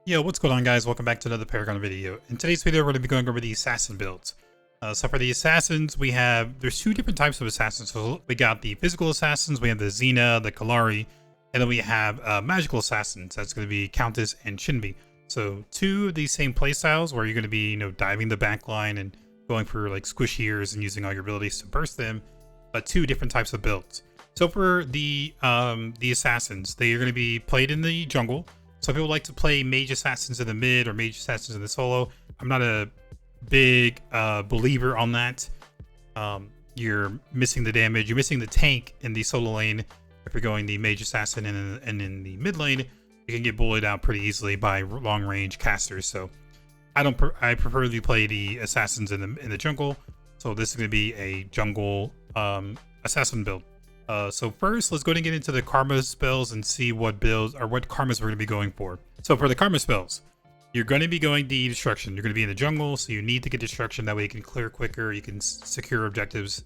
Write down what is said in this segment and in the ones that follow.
Yo, what's going on, guys? Welcome back to another Paragon video. In today's video, we're going to be going over the assassin builds. So for the assassins, there's two different types of assassins. So we got the physical assassins, we have the Xena, the Kalari, and then we have magical assassins. That's going to be Countess and Shinbi. So two of these same playstyles where you're going to be, diving the backline and going for like squishy ears and using all your abilities to burst them, but two different types of builds. So for the assassins, they are going to be played in the jungle. Some people like to play mage assassins in the mid or mage assassins in the solo. I'm not a big believer on that. You're missing the damage. You're missing the tank in the solo lane. If you're going the mage assassin and in the mid lane, you can get bullied out pretty easily by long range casters. So I prefer to play the assassins in the jungle. So this is going to be a jungle assassin build. So first, let's go ahead and get into the karma spells and see what builds or what karmas we're going to be going for. So for the karma spells, you're going to be going the destruction. You're going to be in the jungle, so you need to get destruction. That way you can clear quicker, you can secure objectives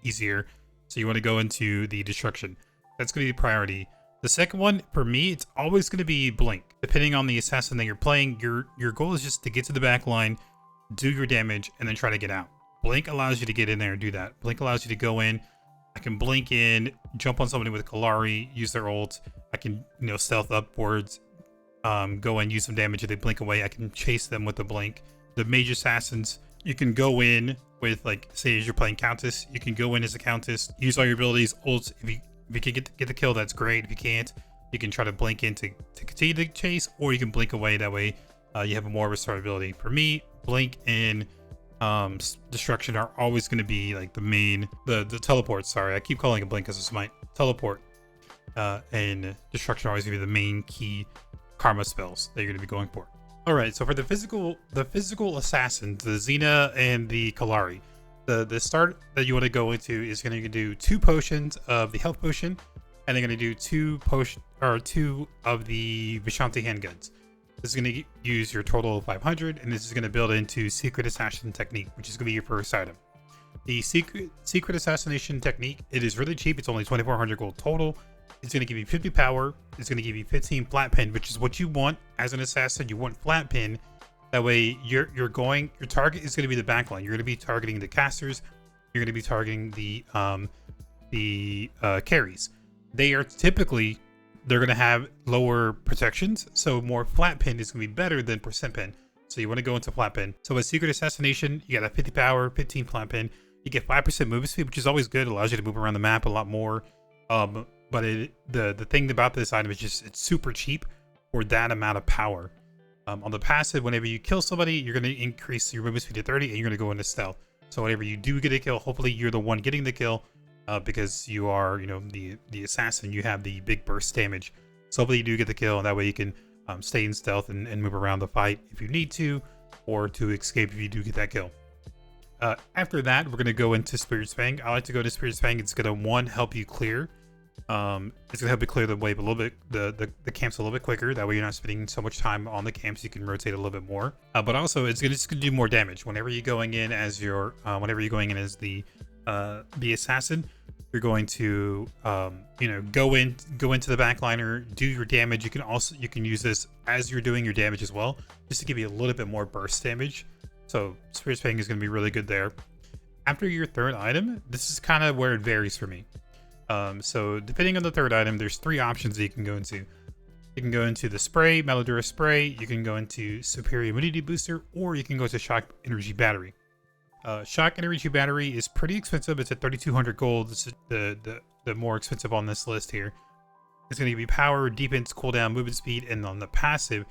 easier. So you want to go into the destruction. That's going to be priority. The second one, for me, it's always going to be blink. Depending on the assassin that you're playing, your goal is just to get to the back line, do your damage, and then try to get out. Blink allows you to get in there and do that. Blink allows you to go in. I can blink in, jump on somebody with Kalari, use their ult. I can, stealth upwards, go in, use some damage. If they blink away, I can chase them with the blink. The mage assassins, you can go in with, like, say, as you're playing Countess, you can go in as a Countess, use all your abilities, ults. If you can get the kill, that's great. If you can't, you can try to blink in to continue the chase, or you can blink away. That way, you have a more restart ability. For me, blink in destruction are always going to be like the main the teleport. Sorry, I keep calling it blink because it's my teleport, and destruction are always going to be the main key karma spells that you're going to be going for. All right, so for the physical assassins, the Xena and the Kalari, the start that you want to go into is going to do 2 potions of the health potion, and they're going to do 2 of the Vishanti handguns. This is going to use your total of 500, and this is going to build into Secret Assassination Technique, which is going to be your first item. The Secret Assassination Technique, it is really cheap. It's only 2,400 gold total. It's going to give you 50 power. It's going to give you 15 flat pin, which is what you want as an assassin. You want flat pin. That way, your target is going to be the backline. You're going to be targeting the casters. You're going to be targeting the carries. They are typically... They're going to have lower protections, so more flat pin is going to be better than percent pin. So you want to go into flat pin. So with Secret Assassination, you got a 50 power, 15 flat pin. You get 5% movement speed, which is always good. It allows you to move around the map a lot more. But the thing about this item is just it's super cheap for that amount of power. On the passive, whenever you kill somebody, you're going to increase your movement speed to 30, and you're going to go into stealth. So whenever you do get a kill, hopefully you're the one getting the kill. Because you are, the assassin, you have the big burst damage. So hopefully you do get the kill, and that way you can stay in stealth and move around the fight if you need to, or to escape if you do get that kill. After that, we're going to go into Spirit's Fang. I like to go to Spirit's Fang. It's going to, help you clear. It's going to help you clear the wave a little bit, the camps a little bit quicker. That way you're not spending so much time on the camps. You can rotate a little bit more. But also, it's going to do more damage. Whenever you're going in as the assassin, you're going to go into the backliner, do your damage. You can use this as you're doing your damage as well, just to give you a little bit more burst damage. So Spirit's Fang is going to be really good there. After your third item, this is kind of where it varies for me. So depending on the third item, there's 3 options that you can go into. You can go into the spray, Maladura spray. You can go into superior immunity booster, or you can go to shock energy battery. Shock energy battery is pretty expensive. It's at 3,200 gold. This is the more expensive on this list here. It's going to give you power, defense, cooldown, movement speed, and on the passive,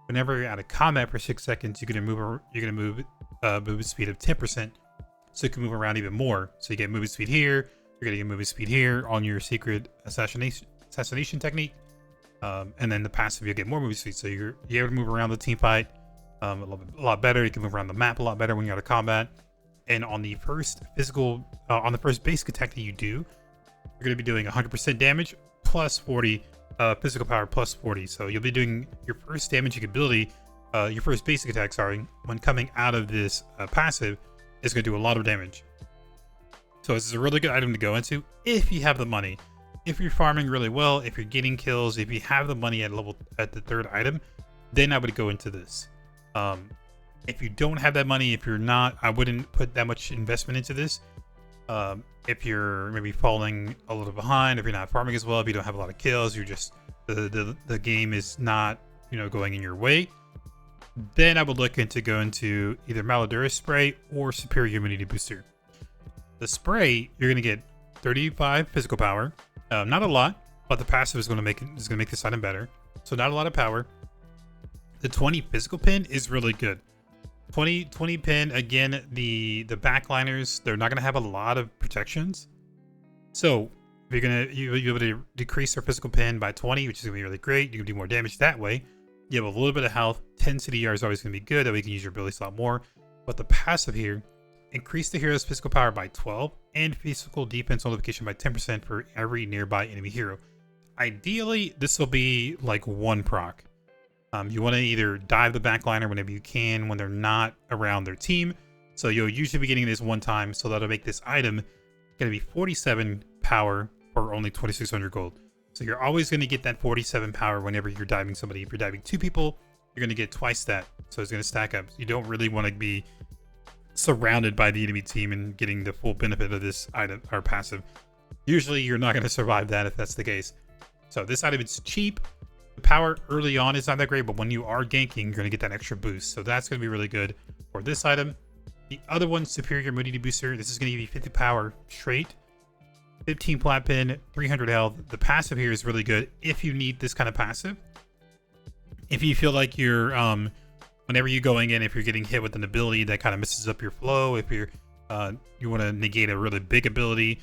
whenever you're out of combat for 6 seconds, you're going to move movement speed of 10%, so you can move around even more. So you get movement speed here. You're going to get movement speed here on your Secret Assassination Technique, and then the passive, you'll get more movement speed. So you're able to move around the team fight a lot better. You can move around the map a lot better when you're out of combat. And on the first basic attack that you do, you're going to be doing 100% damage plus 40 physical power plus 40. So you'll be doing your first damaging ability, your first basic attack, when coming out of this passive, is going to do a lot of damage. So this is a really good item to go into if you have the money. If you're farming really well, if you're getting kills, if you have the money at the third item, then I would go into this. If you don't have that money, if you're not, I wouldn't put that much investment into this. If you're maybe falling a little behind, if you're not farming as well, if you don't have a lot of kills, you're just the game is not, you know, going in your way, then I would look into going to either Maladura spray or superior immunity booster. The spray, you're gonna get 35 physical power, not a lot, but the passive is gonna make this item better. So not a lot of power. The 20 physical pin is really good. 20 pin, again, the backliners, they're not gonna have a lot of protections. So you'll be able to decrease their physical pin by 20, which is gonna be really great. You can do more damage that way. You have a little bit of health. 10 CDR is always gonna be good. That way you can use your ability slot more. But the passive here, increase the hero's physical power by 12 and physical defense nullification by 10% for every nearby enemy hero. Ideally, this will be like one proc. You want to either dive the backliner whenever you can when they're not around their team. So you'll usually be getting this one time. So that'll make this item going to be 47 power for only 2,600 gold. So you're always going to get that 47 power whenever you're diving somebody. If you're diving 2 people, you're going to get twice that. So it's going to stack up. You don't really want to be surrounded by the enemy team and getting the full benefit of this item or passive. Usually you're not going to survive that if that's the case. So this item is cheap. The power early on is not that great, but when you are ganking, you're going to get that extra boost. So that's going to be really good for this item. The other one, superior immunity booster. This is going to give you 50 power straight, 15 flat pin, 300 health. The passive here is really good if you need this kind of passive. If you feel like you're whenever you're going in, if you're getting hit with an ability that kind of messes up your flow, if you're you want to negate a really big ability.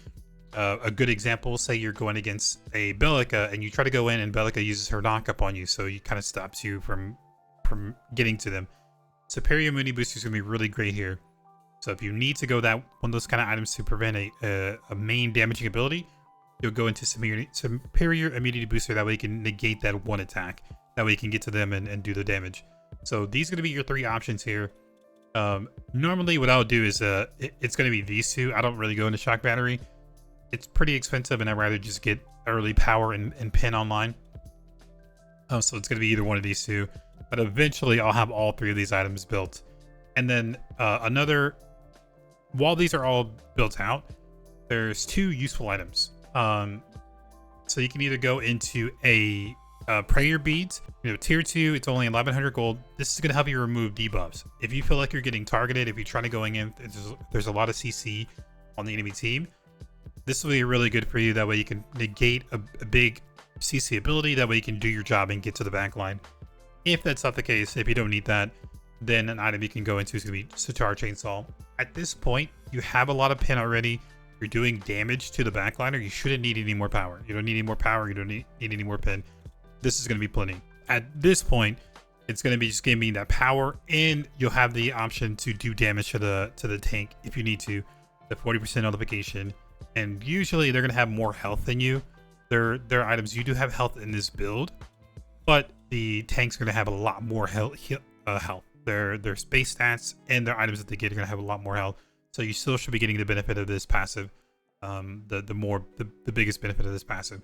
A good example, say you're going against a Bellica and you try to go in and Bellica uses her knockup on you, so you kind of stops you from getting to them. Superior immunity booster is going to be really great here. So if you need to go that one of those kind of items to prevent a main damaging ability, you'll go into superior immunity booster. That way you can negate that one attack. That way you can get to them and do the damage. So these are going to be your 3 options here. Normally what I'll do is it's going to be these 2. I don't really go into shock battery. It's pretty expensive, and I'd rather just get early power and pin online. So it's going to be either one of these 2. But eventually, I'll have all 3 of these items built. And then while these are all built out, there's 2 useful items. So you can either go into a prayer beads. You know, tier 2, it's only 1,100 gold. This is going to help you remove debuffs. If you feel like you're getting targeted, if you're trying to going in, there's a lot of CC on the enemy team. This will be really good for you. That way you can negate a big CC ability. That way you can do your job and get to the back line. If that's not the case, if you don't need that, then an item you can go into is going to be Sitar Chainsaw. At this point, you have a lot of pin already. You're doing damage to the backliner. You shouldn't need any more power. You don't need any more power. You don't need any more pin. This is going to be plenty. At this point, it's going to be just giving me that power, and you'll have the option to do damage to the tank if you need to. The 40% notification. And usually they're going to have more health than you. Their items, you do have health in this build, but the tank's going to have a lot more health. Their space stats and their items that they get are going to have a lot more health. So you still should be getting the benefit of this passive. The biggest benefit of this passive.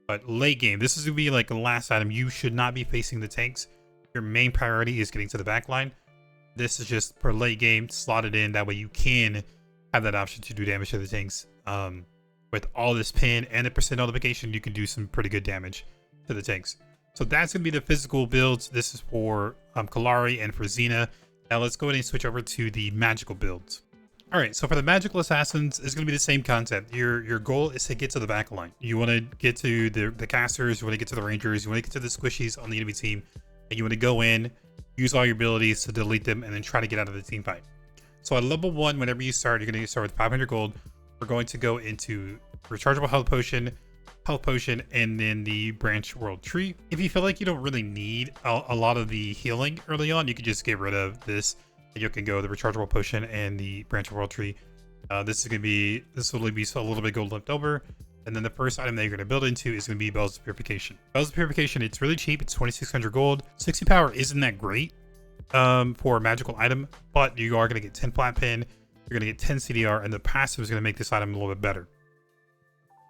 But late game, this is going to be like the last item. You should not be facing the tanks. Your main priority is getting to the back line. This is just for late game, slotted in. That way you can have that option to do damage to the tanks. With all this pin and the percent notification, you can do some pretty good damage to the tanks. So that's going to be the physical builds. This is for Kalari and for Xena. Now let's go ahead and switch over to the magical builds. All right, so for the magical assassins, it's going to be the same concept. Your goal is to get to the back line. You want to get to the casters, you want to get to the rangers, you want to get to the squishies on the enemy team, and you want to go in, use all your abilities to delete them, and then try to get out of the team fight. So at level 1, whenever you start, you're going to start with 500 gold. We're going to go into rechargeable health potion, and then the branch world tree. If you feel like you don't really need a lot of the healing early on, you can just get rid of this. You can go the rechargeable potion and the branch world tree. This will be a little bit gold left over. And then the first item that you're going to build into is going to be Bells of Purification. Bells of Purification, it's really cheap. It's 2,600 gold. 60 power isn't that great for a magical item, but you are going to get 10 flat pin. You're going to get 10 CDR, and the passive is going to make this item a little bit better.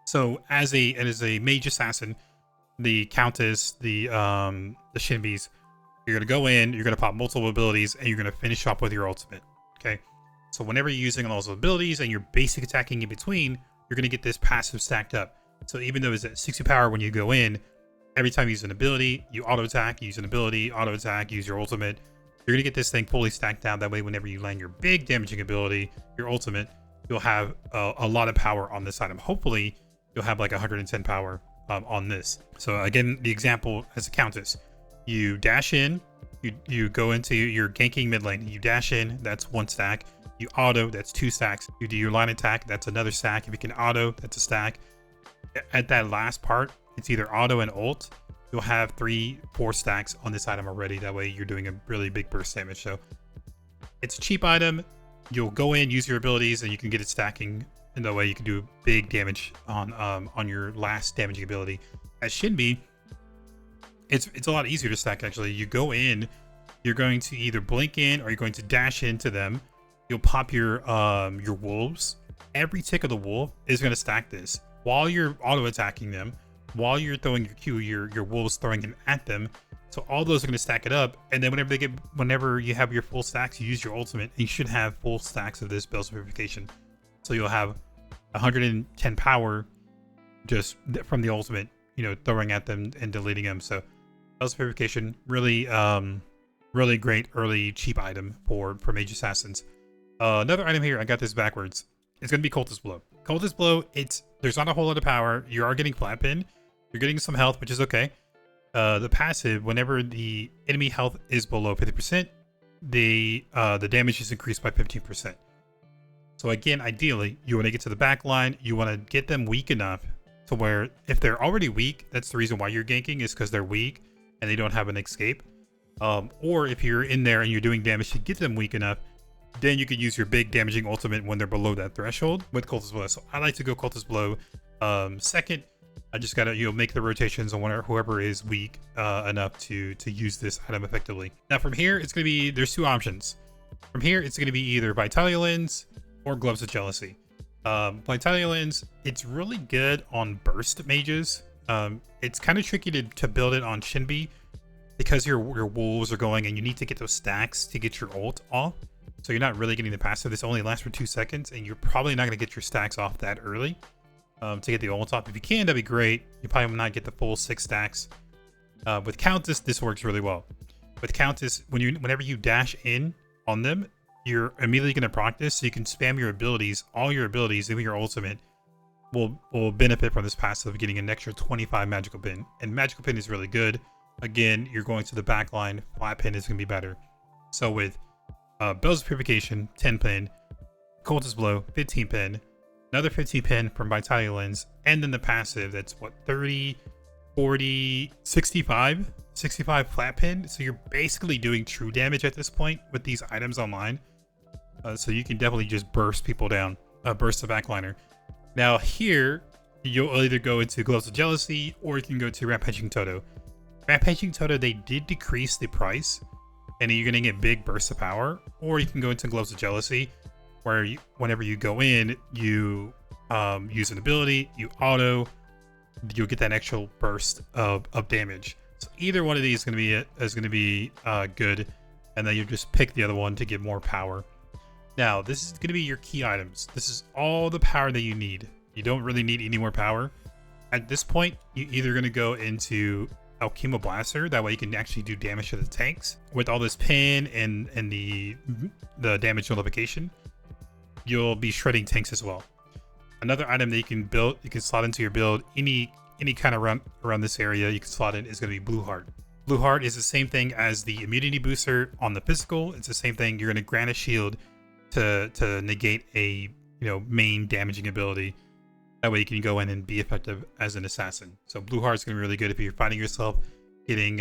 So as a mage assassin, the countess, the Shinbis, You're going to go in, you're going to pop multiple abilities, and you're going to finish off with your ultimate. Okay. So whenever you're using all those abilities and you're basic attacking in between, you're going to get this passive stacked up. So even though it's at 60 power when you go in, every time you use an ability, you auto attack, use an ability, auto attack, use your ultimate. You're going to get this thing fully stacked down. That way, whenever you land your big damaging ability, your ultimate, you'll have a lot of power on this item. Hopefully, you'll have like 110 power on this. So again, the example as a countess, you dash in, you go into your ganking mid lane, you dash in, that's 1 stack. You auto, that's 2 stacks. You do your line attack, that's another stack. If you can auto, that's a stack. At that last part, it's either auto and ult. You'll have 3-4 stacks on this item already. That way you're doing a really big burst damage. So it's a cheap item. You'll go in, use your abilities, and you can get it stacking. And that way you can do big damage on your last damaging ability. At Shinbi, it's a lot easier to stack actually. You go in, you're going to either blink in or you're going to dash into them. You'll pop your wolves. Every tick of the wolf is going to stack this. While you're auto attacking them, while you're throwing your Q, your wolves throwing it at them. So all those are going to stack it up. And then whenever you have your full stacks, you use your ultimate, and you should have full stacks of this Bells of Purification. So you'll have 110 power just from the ultimate, you know, throwing at them and deleting them. So Bells of Purification, really, really great early cheap item for mage assassins. Another item here, I got this backwards. It's going to be Cultist Blow. Cultist Blow, there's not a whole lot of power. You are getting flat pin. You're getting some health, which is okay. The passive, whenever the enemy health is below 50%, the damage is increased by 15%. So again, ideally, you want to get to the back line. You want to get them weak enough to where if they're already weak, that's the reason why you're ganking, is because they're weak and they don't have an escape. Or if you're in there and you're doing damage to get them weak enough, then you could use your big damaging ultimate when they're below that threshold with Cultist Blow. So I like to go Cultist Blow second. I just gotta make the rotations on whoever is weak enough to use this item effectively. Now from here, it's gonna be, there's 2 options. From here, it's gonna be either Vitality Lens or Gloves of Jealousy. Vitality Lens, it's really good on burst mages. It's kind of tricky to build it on Shinbi because your wolves are going and you need to get those stacks to get your ult off. So you're not really getting the passive. This only lasts for 2 seconds, and you're probably not going to get your stacks off that early to get the ult off. If you can, that'd be great. You probably will not get the full 6 stacks. With Countess, this works really well. With Countess, whenever you dash in on them, you're immediately going to proc this, so you can spam your abilities. All your abilities, even your ultimate, will benefit from this passive, getting an extra 25 magical pin. And magical pin is really good. Again, you're going to the back line. Flat pin is going to be better. So with Bells of Purification, 10 pin, Cultist Blow, 15 pin, another 15 pin from Vitality Lens, and then the passive, that's what, 30, 40, 65 flat pin. So you're basically doing true damage at this point with these items online. So you can definitely just burst people down, burst the backliner. Now here, you'll either go into Gloves of Jealousy, or you can go to Rampaging Toto. Rampaging Toto, they did decrease the price, and you're going to get big bursts of power. Or you can go into Gloves of Jealousy, where whenever you go in, you use an ability, you auto, you'll get that extra burst of damage. So either one of these is going to be good, and then you just pick the other one to get more power. Now, this is going to be your key items. This is all the power that you need. You don't really need any more power. At this point, you're either going to go into Alchemo Blaster. That way you can actually do damage to the tanks. With all this pin and the damage nullification, you'll be shredding tanks as well. Another item that you can build, you can slot into your build, any kind of around this area you can slot in, is going to be Blue Heart. Blue Heart is the same thing as the immunity booster on the physical. It's the same thing. You're going to grant a shield to negate a main damaging ability. That way you can go in and be effective as an assassin. So Blue Heart is going to be really good if you're finding yourself getting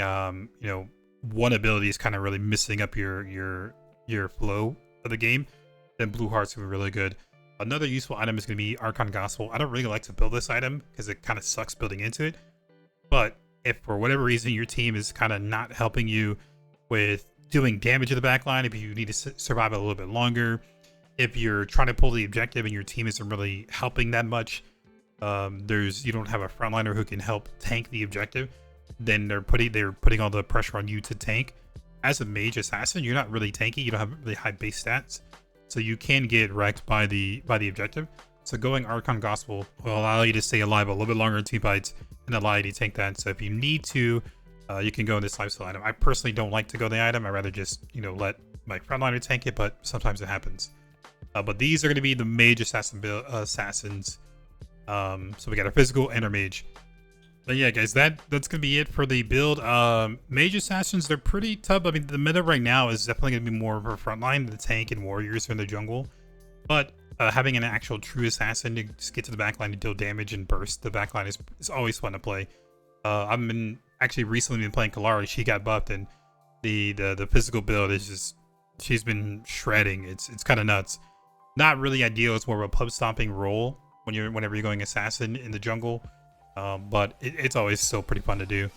one ability is kind of really messing up your flow of the game. Then Blue Heart's going to be really good. Another useful item is going to be Archon Gospel. I don't really like to build this item because it kind of sucks building into it. But if for whatever reason your team is kind of not helping you with doing damage to the backline, if you need to survive a little bit longer, if you're trying to pull the objective and your team isn't really helping that much, you don't have a frontliner who can help tank the objective, then they're putting all the pressure on you to tank. as a mage assassin, you're not really tanky. You don't have really high base stats, so you can get wrecked by the objective. So going Archon Gospel will allow you to stay alive a little bit longer in team fights and allow you to tank that. So if you need to, you can go in this lifesteal item. I personally don't like to go the item. I'd rather just, you know, let my frontliner tank it, but sometimes it happens. But these are going to be the mage assassins. So we got our physical and our mage. But yeah, guys, that's gonna be it for the build. Mage assassins, they're pretty tough. I mean, the meta right now is definitely gonna be more of a frontline. The tank and warriors are in the jungle, but having an actual true assassin to just get to the backline to deal damage and burst the backline is always fun to play. I've been actually recently been playing Kalari. She got buffed, and the physical build is just, she's been shredding. It's kind of nuts. Not really ideal. It's more of a pub stomping role whenever you're going assassin in the jungle. But it's always still pretty fun to do.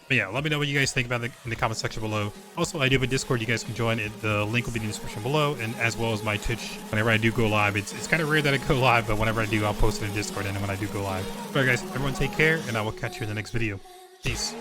But yeah, let me know what you guys think about it in the comment section below. Also, I do have a Discord you guys can join. The link will be in the description below, and as well as my Twitch. Whenever I do go live, it's kind of rare that I go live, but whenever I do, I'll post it in Discord and when I do go live. Alright guys, everyone take care, and I will catch you in the next video. Peace.